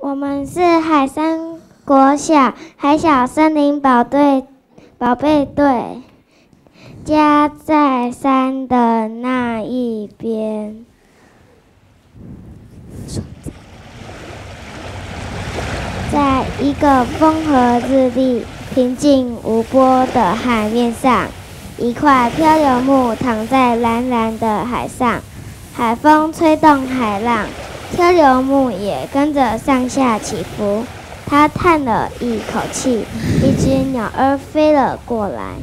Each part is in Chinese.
我们是海山国小海小森林宝贝队，家在山的那一边。在一个风和日丽、平静无波的海面上，一块漂流木躺在蓝蓝的海上，海风吹动海浪，漂流木也跟着上下起伏。他叹了一口气，一只鸟儿飞了过来。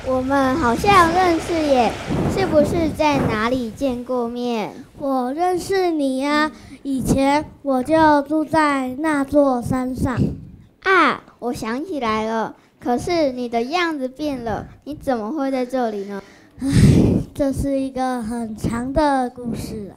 我们好像认识耶，是不是在哪里见过面？我认识你呀，以前我就住在那座山上。啊，我想起来了，可是你的样子变了，你怎么会在这里呢？唉，这是一个很长的故事啊。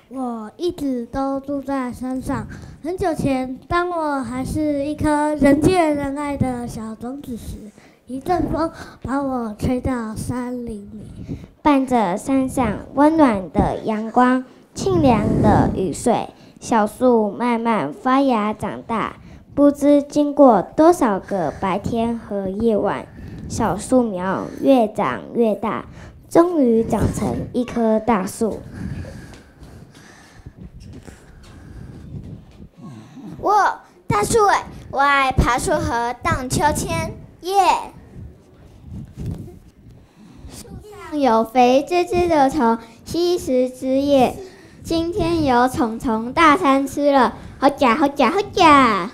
我一直都住在山上。很久前，当我还是一颗人见人爱的小种子时，一阵风把我吹到山林里，伴着山上温暖的阳光、清凉的雨水，小树慢慢发芽长大。不知经过多少个白天和夜晚，小树苗越长越大，终于长成一棵大树。大树尾，我爱爬树和荡秋千，耶！树上有肥滋滋的虫吸食枝叶，今天有虫虫大餐吃了，好假好假好假！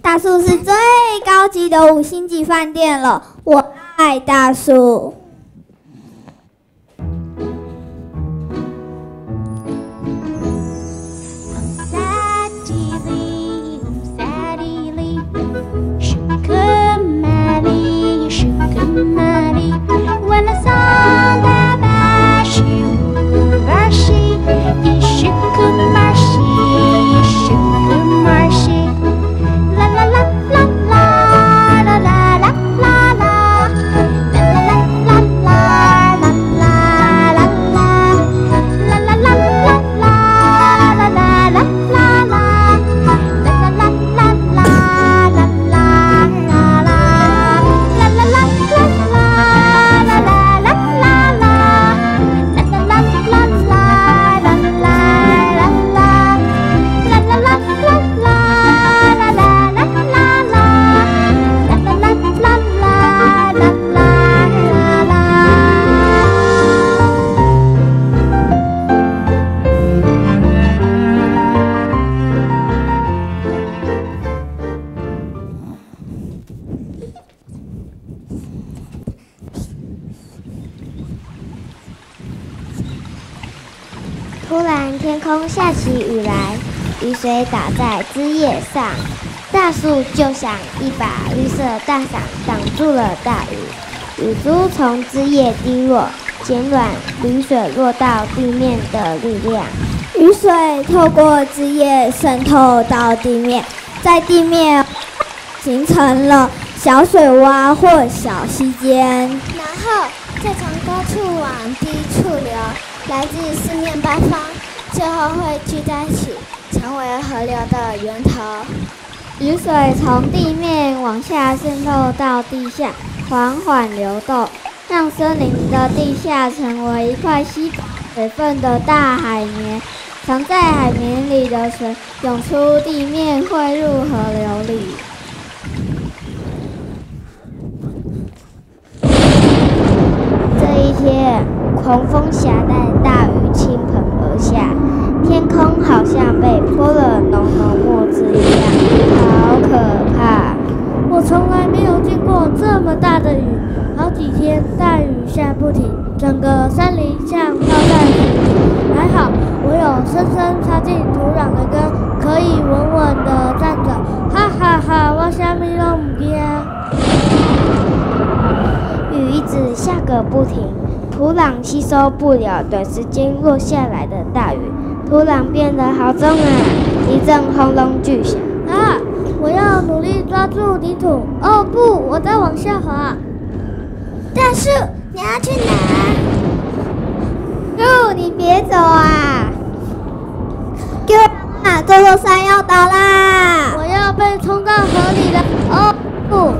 大树是最高级的5星级饭店了，我爱大树。When I saw that she la la la la la la la la la突然，天空下起雨来，雨水打在枝叶上，大树就像一把绿色大伞挡住了大雨。雨珠从枝叶滴落，减软雨水落到地面的力量。雨水透过枝叶渗透到地面，在地面形成了小水洼或小溪间，然后再从高处往低处流，来自四面八方，最后会聚在一起，成为河流的源头。雨水从地面往下渗透到地下，缓缓流动，让森林的地下成为一块吸水分的大海绵。藏在海绵里的水涌出地面，汇入河流里。这一天，狂风夹带大雨倾盆而下，天空好像被泼了浓浓墨汁一样，好可怕！我从来没有见过这么大的雨，好几天大雨下不停，整个山林像泡在水里。还好我有深深插进土壤的根，可以稳稳地站着。哈哈哈，我什么都不惊。雨一直下个不停，土壤吸收不了短时间落下来的大雨，土壤变得好重啊！一阵轰隆巨响。啊！我要努力抓住泥土。哦不，我在往下滑。大大树，你要去哪？树，你别走啊！救人啊！这座山要倒啦！我要被冲到河里了！哦不！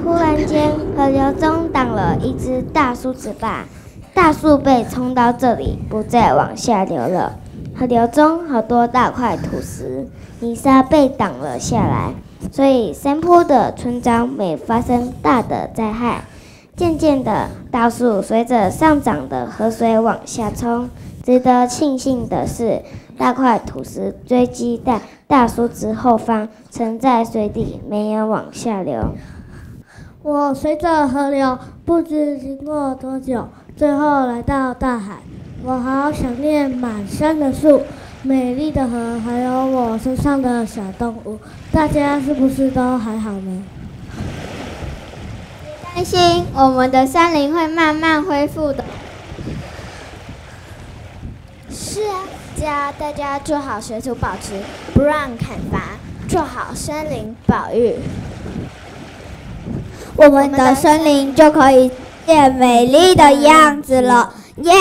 突然间，河流中挡了一只大树枝把，大树被冲到这里，不再往下流了。河流中好多大块土石，泥沙被挡了下来，所以山坡的村庄没发生大的灾害。渐渐的，大树随着上涨的河水往下冲。值得庆幸的是，大块土石堆积在大树枝后方，沉在水底，没有往下流。我随着河流不知经过多久，最后来到大海。我好想念满山的树、美丽的河，还有我身上的小动物。大家是不是都还好呢？别担心，我们的山林会慢慢恢复的。是啊，只要大家做好水土保持，不让砍伐，做好森林保育，我们的森林就可以变美丽的样子了，耶！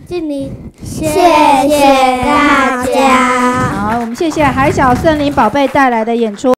敬礼，谢谢大家。好，我们谢谢海小森林宝贝带来的演出。